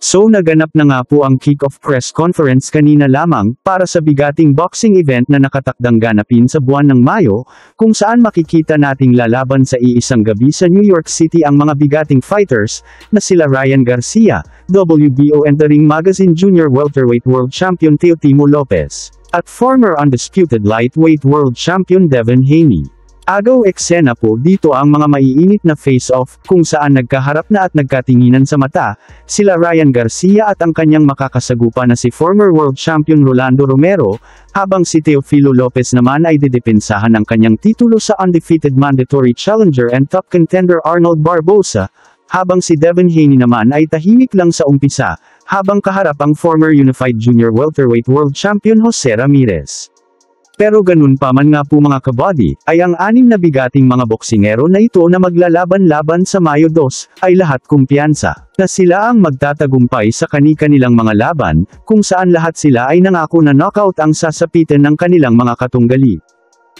So naganap na nga po ang kick-off press conference kanina lamang para sa bigating boxing event na nakatakdang ganapin sa buwan ng Mayo, kung saan makikita nating lalaban sa iisang gabi sa New York City ang mga bigating fighters na sila Ryan Garcia, WBO and The Ring Magazine Junior Welterweight World Champion Teofimo Lopez, at former undisputed lightweight world champion Devin Haney. Agaw eksena po dito ang mga maiinit na face-off, kung saan nagkaharap na at nagkatinginan sa mata, sila Ryan Garcia at ang kanyang makakasagupa na si former world champion Rolando Romero, habang si Teofimo Lopez naman ay didepensahan ang kanyang titulo sa undefeated mandatory challenger and top contender Arnold Barboza, habang si Devin Haney naman ay tahimik lang sa umpisa, habang kaharap ang former unified junior welterweight world champion Jose Ramirez. Pero ganun pa man nga po mga kabady, ay ang 6 na bigating mga boksingero na ito na maglalaban-laban sa Mayo 2, ay lahat kumpiyansa, na sila ang magtatagumpay sa kani-kanilang mga laban, kung saan lahat sila ay nangako na knockout ang sasapitin ng kanilang mga katunggali.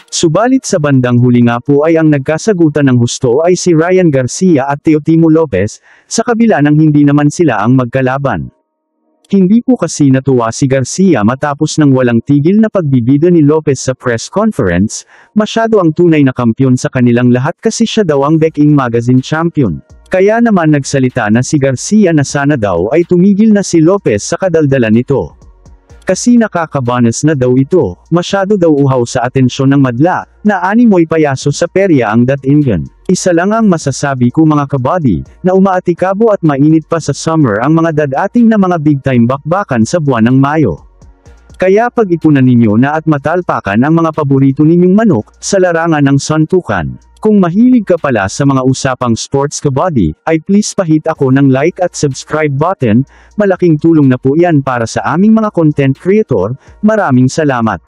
Subalit sa bandang huli nga po ay ang nagkasagutan ng husto ay si Ryan Garcia at Teofimo Lopez, sa kabila ng hindi naman sila ang magkalaban. Hindi po kasi natuwa si Garcia matapos ng walang tigil na pagbibida ni Lopez sa press conference, masyado ang tunay na kampiyon sa kanilang lahat kasi siya daw ang Beijing Magazine champion. Kaya naman nagsalita na si Garcia na sana daw ay tumigil na si Lopez sa kadaldalan nito. Kasi nakakabanas na daw ito, masyado daw uhaw sa atensyon ng madla, na animoy payaso sa perya ang datingan. Isa lang ang masasabi ko mga kabady, na umaatikabo at mainit pa sa summer ang mga dadating na mga big time bakbakan sa buwan ng Mayo. Kaya pag-ipunan ninyo na at matalpakan ang mga paborito ninyong manok, sa larangan ng suntukan. Kung mahilig ka pala sa mga usapang sports kabady, ay please pahit ako ng like at subscribe button, malaking tulong na po yan para sa aming mga content creator, maraming salamat.